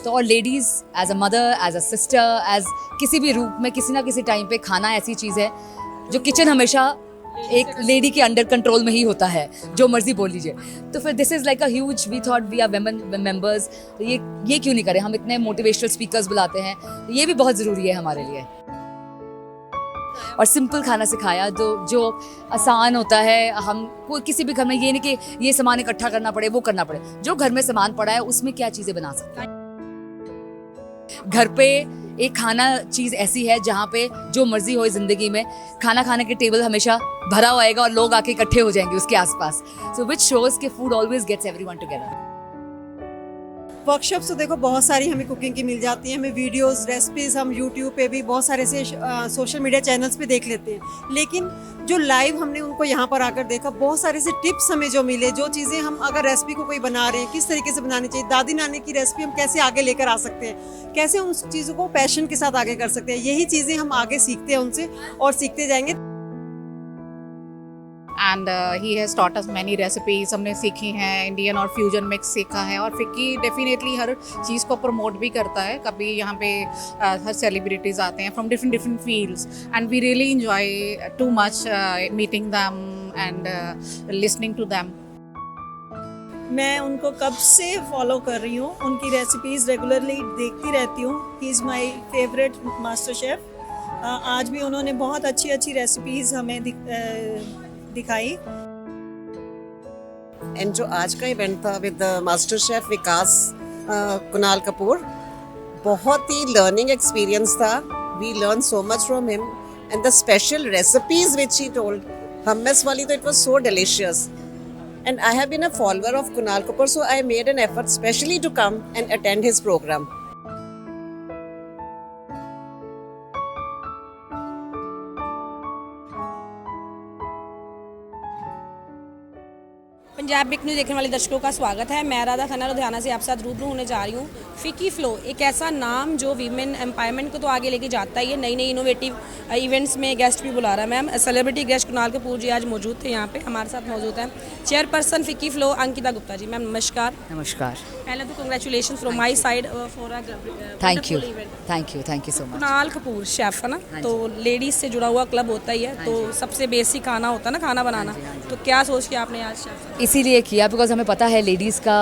तो और ladies as a mother, as a sister, as किसी भी रूप में किसी ना किसी टाइम पे खाना ऐसी चीज़ है जो किचन हमेशा एक लेडी के अंडर कंट्रोल में ही होता है, जो मर्जी बोल लीजिए। तो फिर this is like a huge, we thought we are women members, तो ये क्यों नहीं करें, हम इतने मोटिवेशनल स्पीकर्स बुलाते हैं, तो ये भी बहुत ज़रूरी है हमारे लिए। और सिंपल खाना सिखाया जो आसान होता है। हम कोई किसी भी घर में ये नहीं कि ये सामान इकट्ठा करना पड़े, वो करना पड़े, जो घर में सामान पड़ा है उसमें क्या चीज़ें बना सकते हैं। घर पे एक खाना चीज़ ऐसी है जहाँ पे जो मर्जी हो ज़िंदगी में, खाना खाने के टेबल हमेशा भरा हुआ आएगा और लोग आके इकट्ठे हो जाएंगे उसके आसपास। सो विच शोज़ के food always gets everyone together. Workshops तो देखो बहुत सारी हमें कुकिंग की मिल जाती हैं, हमें वीडियोस रेसिपीज हम यूट्यूब पे भी बहुत सारे से सोशल मीडिया चैनल्स पे देख लेते हैं, लेकिन जो लाइव हमने उनको यहाँ पर आकर देखा, बहुत सारे से टिप्स हमें जो मिले, जो चीज़ें हम अगर रेसिपी को कोई बना रहे हैं किस तरीके से बनानी चाहिए, दादी नानी की रेसिपी हम कैसे आगे लेकर आ सकते हैं, कैसे उन चीज़ों को पैशन के साथ आगे कर सकते हैं, यही चीज़ें हम आगे सीखते हैं उनसे और सीखते जाएंगे। And he has taught us many recipes, हमने सीखी हैं, इंडियन और फ्यूजन मिक्स सीखा है। और फिक्की डेफिनेटली हर चीज़ को प्रमोट भी करता है। कभी यहाँ पे हर सेलिब्रिटीज़ आते हैं from different fields, and we really enjoy too much meeting them and listening to them. मैं उनको कब से फॉलो कर रही हूँ, उनकी रेसिपीज़ रेगुलरली देखती रहती हूँ। He is my favourite master chef. आज भी उन्होंने बहुत अच्छी अच्छी रेसिपीज़ हमें दिखाई। एंड जो आज का इवेंट था with master chef Vikas Kunal Kapoor, बहुत ही लर्निंग एक्सपीरियंस था। We learn so much from him and the special recipes which he told, hummus वाली तो it was so delicious. And I have been a follower of Kunal Kapoor, so I made an effort specially to come and attend his programme. Punjab big news देखने वाले दर्शकों का स्वागत है। मैं राधा खन्ना लुधियाना से आप साथ रूबरू होने जा रही हूँ। फिकी फ्लो एक ऐसा नाम जो वीमेन एम्पावरमेंट को तो आगे लेके जाता ही है, नई नई इनोवेटिव इवेंट्स में गेस्ट भी बुला रहा है। Ma'am celebrity guest Kunal Kapoor ji आज मौजूद थे यहाँ पे, हमारे साथ मौजूद हैं चेयरपर्सन फिकी फ्लो अंकिता गुप्ता जी। मैम नमस्कार। नमस्कार। पहले तो congratulation from my side for a thank you so much. Kunal Kapoor chef है ना, तो लेडीज से जुड़ा हुआ क्लब होता ही है, तो सबसे बेसिक खाना होता है ना खाना बनाना, तो क्या सोच के आपने आज शेफ इसीलिए किया बिकॉज हमें पता है लेडीज़ का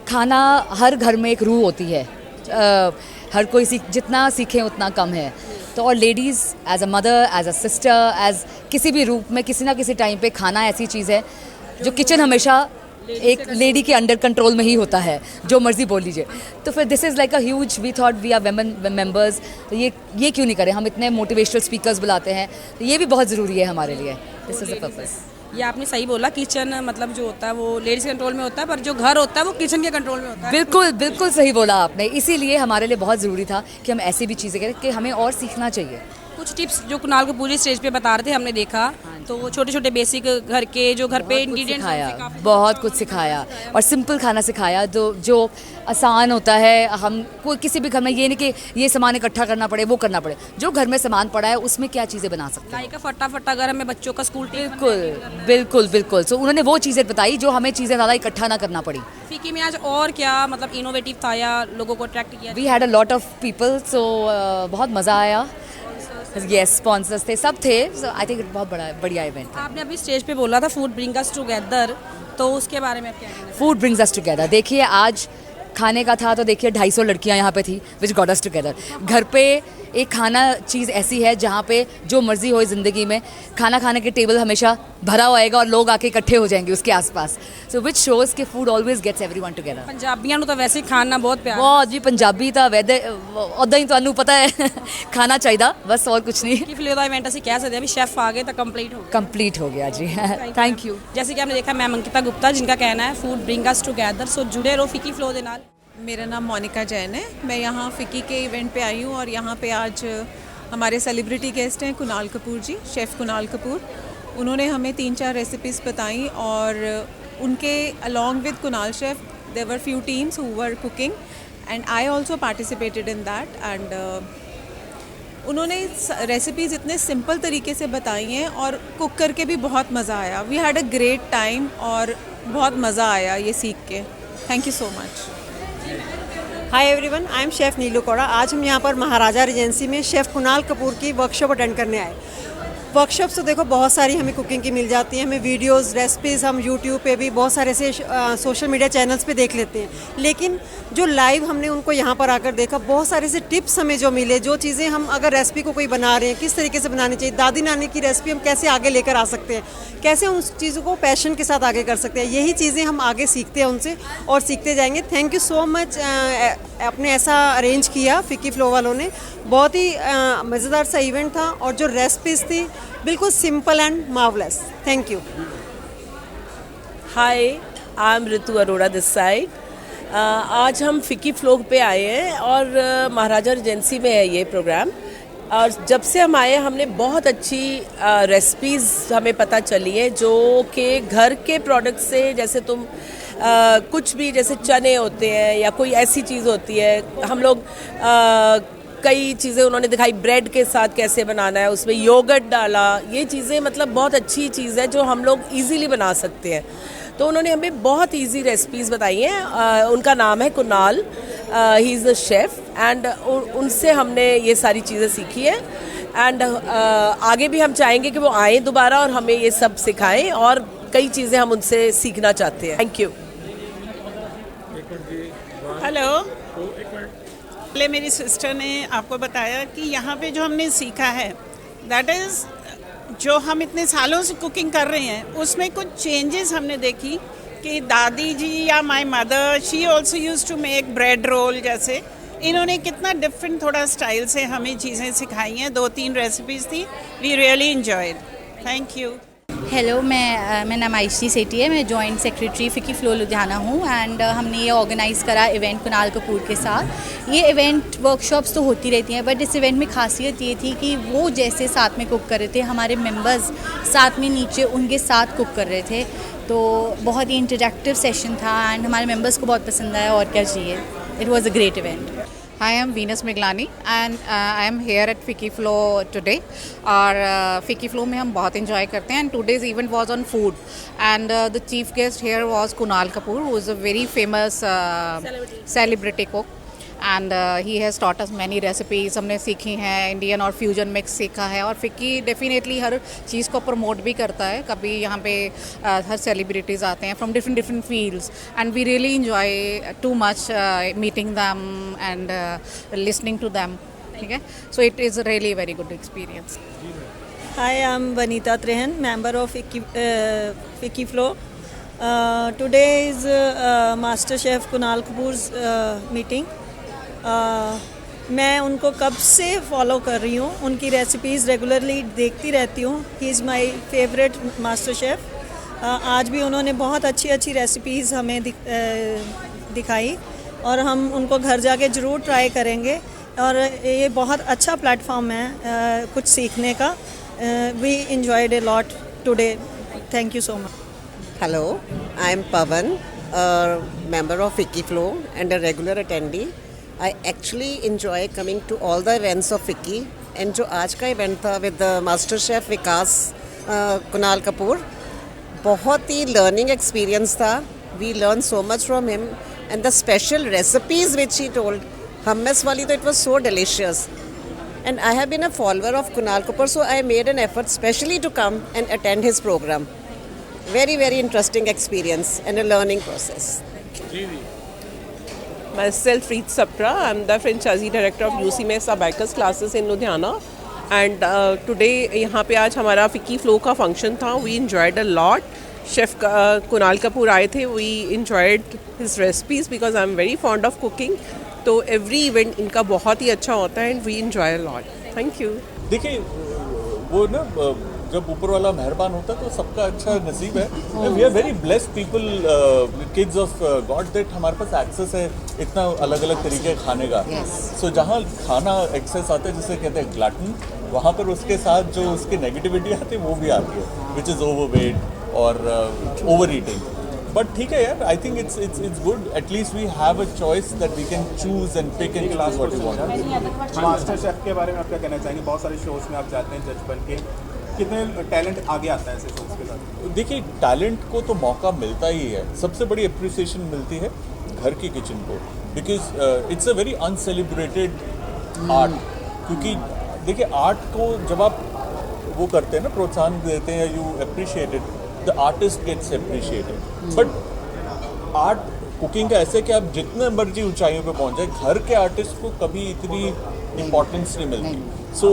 खाना हर घर में एक रूह होती है। हर कोई जितना सीखे उतना कम है। तो और ladies as a mother, as a sister, as किसी भी रूप में किसी ना किसी टाइम पे खाना ऐसी चीज़ है जो किचन हमेशा एक लेडी के अंडर कंट्रोल में ही होता है, जो मर्जी बोल लीजिए। तो फिर this is like a huge, we thought we are women members, तो ये क्यों नहीं करें, हम इतने मोटिवेशनल स्पीकर्स बुलाते हैं, तो ये भी बहुत ज़रूरी है हमारे लिए। This is the purpose. ये आपने सही बोला, किचन मतलब जो होता है वो लेडीज़ कंट्रोल में होता है, पर जो घर होता है वो किचन के कंट्रोल में होता है। बिल्कुल सही बोला आपने। इसीलिए हमारे लिए बहुत ज़रूरी था कि हम ऐसी भी चीज़ें करें कि हमें और सीखना चाहिए। कुछ टिप्स जो कुणाल कपूर जी स्टेज पे बता रहे थे हमने देखा, तो वो छोटे छोटे बेसिक घर के जो घर पे इंग्रेडिएंट्स सिखाया, बहुत कुछ सिखाया और सिंपल खाना सिखाया जो आसान होता है। हम कोई किसी भी घर में ये नहीं कि ये सामान इकट्ठा करना पड़े, वो करना पड़े, जो घर में सामान पड़ा है उसमें क्या चीज़ें बना सकते हैं। लाइक फटाफट अगर हमें बच्चों का स्कूल बिल्कुल। सो उन्होंने वो चीज़ें बताई जो हमें चीज़ें ज़्यादा इकट्ठा ना करना पड़ी। फीकी में आज और क्या मतलब इनोवेटिव था या लोगों को अट्रैक्ट किया? We had a lot of people, so बहुत मज़ा आया। यस, स्पॉन्सर्स थे, सब थे। सो आई थिंक बहुत बढ़िया इवेंट था। आपने अभी स्टेज पे बोला था फूड ब्रिंग अस टुगेदर, तो उसके बारे में आप क्या कहना? Food brings us together. देखिए आज खाने का था तो देखिए 250 लड़कियां यहाँ पे थी विच गॉट अस टुगेदर। घर पे एक खाना चीज़ ऐसी है जहाँ पे जो मर्जी हो ज़िंदगी में, खाना खाने के टेबल हमेशा भरा हुआ आएगा और लोग आके इकट्ठे हो जाएंगे उसके आसपास। सो विच शोज़ के food always gets everyone together. पंजाबियों ਨੂੰ ਤਾਂ ਵੈਸੇ ਹੀ ਖਾਣਾ ਬਹੁਤ ਪਿਆਰਾ बहुत जी, पंजाबी ਤਾਂ ਵੈਦੇ ਉੱਦਾਂ ਹੀ ਤੁਹਾਨੂੰ ਪਤਾ है खाना चाहिए बस, और कुछ नहीं। फिकी फ्लो ਦਾ इवेंट ਅਸੀਂ ਕਹਿ ਸਕਦੇ ਹਾਂ भी शेफ आ गए तो कंप्लीट हो गया जी। Thank you. जैसे कि आपने देखा मैम अंकिता गुप्ता जिनका कहना है फूड ब्रिंग अस टुगेदर, सो जुड़े रहो फिकी फ्लो ਦੇ ਨਾਲ। मेरा नाम मोनिका जैन है, मैं यहाँ फ़िकी के इवेंट पे आई हूँ और यहाँ पे आज हमारे सेलिब्रिटी गेस्ट हैं कुणाल कपूर जी, शेफ़ कुणाल कपूर। उन्होंने हमें 3-4 रेसिपीज़ बताई और उनके along with Kunal chef there were few teams who were cooking and I also participated in that. एंड उन्होंने रेसिपीज़ इतने सिंपल तरीके से बताई हैं और कुक करके भी बहुत मज़ा आया। We had a great time और बहुत मज़ा आया ये सीख के। Thank you so much. Hi everyone, I am chef Neelu Kaura. आज हम यहाँ पर महाराजा रेजेंसी में शेफ़ कुणाल कपूर की वर्कशॉप अटेंड करने आए। वर्कशॉप्स तो देखो बहुत सारी हमें कुकिंग की मिल जाती हैं, हमें वीडियोस रेसिपीज़ हम यूट्यूब पे भी बहुत सारे से सोशल मीडिया चैनल्स पे देख लेते हैं। लेकिन जो लाइव हमने उनको यहाँ पर आकर देखा, बहुत सारे से टिप्स हमें जो मिले, जो चीज़ें हम अगर रेसिपी को कोई बना रहे हैं किस तरीके से बनानी चाहिए, दादी नानी की रेसिपी हम कैसे आगे लेकर आ सकते हैं, कैसे हम उस चीज़ों को पैशन के साथ आगे कर सकते हैं, यही चीज़ें हम आगे सीखते हैं उनसे और सीखते जाएंगे। थैंक यू सो मच, आपने ऐसा अरेंज किया फिक्की फ्लो वालों ने। बहुत ही मज़ेदार सा इवेंट था और जो रेसिपीज़ थी बिल्कुल simple and marvellous. Thank you. Hi, I am Ritu Arora this side. आज हम फिक्की फ्लो पे आए हैं और महाराजा रेजेंसी में है ये प्रोग्राम। और जब से हम आए हमने बहुत अच्छी रेसिपीज़ हमें पता चली है, जो कि घर के प्रोडक्ट से, जैसे तुम कुछ भी जैसे चने होते हैं या कोई ऐसी चीज़ होती है, हम लोग कई चीज़ें उन्होंने दिखाई, ब्रेड के साथ कैसे बनाना है, उसमें योगर्ट डाला, ये चीज़ें मतलब बहुत अच्छी चीज़ है जो हम लोग इजीली बना सकते हैं। तो उन्होंने हमें बहुत इजी रेसिपीज़ बताई हैं। उनका नाम है Kunal, he is a chef and उनसे हमने ये सारी चीज़ें सीखी है। एंड आगे भी हम चाहेंगे कि वो आएँ दोबारा और हमें ये सब सिखाएं और कई चीज़ें हम उनसे सीखना चाहते हैं। Thank you. हेलो, पहले मेरी सिस्टर ने आपको बताया कि यहाँ पे जो हमने सीखा है, दैट इज़ जो हम इतने सालों से कुकिंग कर रहे हैं उसमें कुछ चेंजेस हमने देखी कि दादी जी या my mother, she also use to make bread roll, जैसे इन्होंने कितना डिफरेंट थोड़ा स्टाइल से हमें चीज़ें सिखाई हैं। 2-3 रेसिपीज़ थी, we really enjoyed. Thank you. Hello, मेरा नाम आयशी सेठी है, मैं जॉइंट सेक्रेटरी फिक्की फ्लो लुधियाना हूँ एंड हमने ये ऑर्गेनाइज़ करा इवेंट कुणाल कपूर के साथ। ये इवेंट वर्कशॉप्स तो होती रहती हैं, बट इस इवेंट में खासियत ये थी कि वो जैसे साथ में कुक कर रहे थे, हमारे मेंबर्स साथ में नीचे उनके साथ कुक कर रहे थे, तो बहुत ही इंटरेक्टिव सेशन था एंड हमारे मेंबर्स को बहुत पसंद आया। और क्या चाहिए, it was a great event. Hi, I am Venus Miglani and I am here at Ficky Flow today. और Ficky Flow में हम बहुत enjoy करते हैं and today's event was on food and the chief guest here was Kunal Kapoor, who is a very famous celebrity cook and he has taught us many recipes. हमने सीखी हैं, Indian और fusion mix सीखा है और FICCI definitely हर चीज़ को promote भी करता है। कभी यहाँ पे हर सेलिब्रिटीज़ आते हैं from different different fields and we really enjoy too much meeting them and listening to them. ठीक है, so it is really very good experience. Hi, I'm Vanita Trehan, member of Ficky Flow. Today is Master Chef Kunal Kapoor's meeting. मैं उनको कब से follow कर रही हूँ, उनकी रेसिपीज़ रेगुलरली देखती रहती हूँ। He is my favourite master chef. आज भी उन्होंने बहुत अच्छी अच्छी रेसिपीज़ हमें दिखाई और हम उनको घर जाके ज़रूर ट्राई करेंगे और ये बहुत अच्छा प्लेटफॉर्म है कुछ सीखने का। We enjoyed a lot today. Thank you so much. Hello, I am Pavan, a member of Ficky Flow and a regular attendee. I actually enjoy coming to all the events of Ficky, and जो आज का event था with the Master Chef विकास कुणाल कपूर, बहुत ही learning experience था. We learned so much from him and the special recipes which he told. hummus वाली तो it was so delicious. And I have been a follower of Kunal Kapoor, so I made an effort specially to come and attend his program. Very, very interesting experience and a learning process. Myself, Preet Sapra. I'm the franchisee director of UC Mesa Bikers classes in Ludhiana. And today, यहाँ पे आज हमारा Ficky Flow का function था. We enjoyed a lot. Chef Kunal Kapoor आए थे. We enjoyed his recipes because I'm very fond of cooking. तो every event इनका बहुत ही अच्छा होता है and we enjoy a lot. Thank you. देखिए, वो ना जब ऊपर वाला मेहरबान होता है तो सबका अच्छा नसीब है। We are very blessed people, kids of God, that हमारे पास एक्सेस है इतना अलग अलग तरीके खाने का। सो जहाँ खाना एक्सेस आता है, जिसे कहते हैं ग्लटन, वहाँ पर उसके साथ जो उसकी नेगेटिविटी आती है वो भी आती है, विच इज़ ओवरवेट और ओवर ईटिंग। बट ठीक है यार, I think it's good, at least we have a choice that we can choose and pick and choose what we want. Master chef के बारे में आप क्या कहना चाहेंगे? बहुत सारे शोज में आप जाते हैं जज बन के, कितने टैलेंट आगे आता है ऐसे शोज के साथ? देखिए, टैलेंट को तो मौका मिलता ही है, सबसे बड़ी अप्रिसिएशन मिलती है घर की किचन को, because it's a very uncelebrated art. क्योंकि देखिए आर्ट को जब आप वो करते हैं ना, प्रोत्साहन देते हैं, you appreciate it, the artist gets appreciated. But art cooking का ऐसे कि आप जितने मर्जी ऊंचाइयों पे पहुंच जाए, घर के आर्टिस्ट को कभी इतनी इम्पोर्टेंस नहीं मिलती। So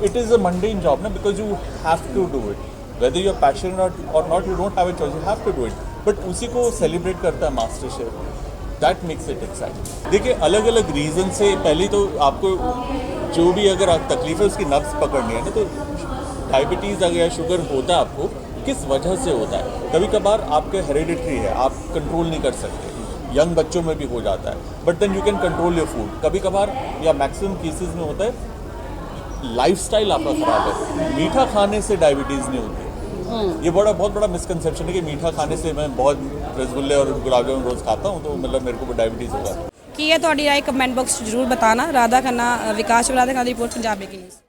it is a mundane job ना, because you have to do it, whether you are passionate और not, you don't have a choice, you have to do it. But उसी को सेलिब्रेट करता है master chef, that makes it exciting. देखिए अलग अलग reason से, पहले तो आपको जो भी अगर आप तकलीफ है उसकी नब्ज़ पकड़नी है ना, तो डायबिटीज़ अगर या शुगर होता है आपको, किस वजह से होता है? कभी कभार आपके हेरिडिटरी है, आप कंट्रोल नहीं कर सकते, यंग बच्चों में भी हो जाता है, but then you can control your food. कभी कभार या मैक्सिमम केसेस में होता है लाइफस्टाइल आपका ख़राब है, मीठा खाने से डायबिटीज़ नहीं होती। ये बहुत बड़ा मिसकंसेप्शन है कि मीठा खाने से, मैं बहुत रसगुल्ले और गुलाब जामुन रोज़ खाता हूँ तो मतलब मेरे को डायबिटीज़ होगा। ਕੀ ਹੈ ਤੁਹਾਡੀ ਰਾਏ ਕਮੈਂਟ ਬਾਕਸ 'ਚ ਜ਼ਰੂਰ ਬਤਾਨਾ। ਰਾਧਾ ਖੰਨਾ, ਵਿਕਾਸ ਰਾਧਾ ਖੰਨਾ ਦੀ ਰਿਪੋਰਟ, ਪੰਜਾਬੀ ਨਿਊਜ਼।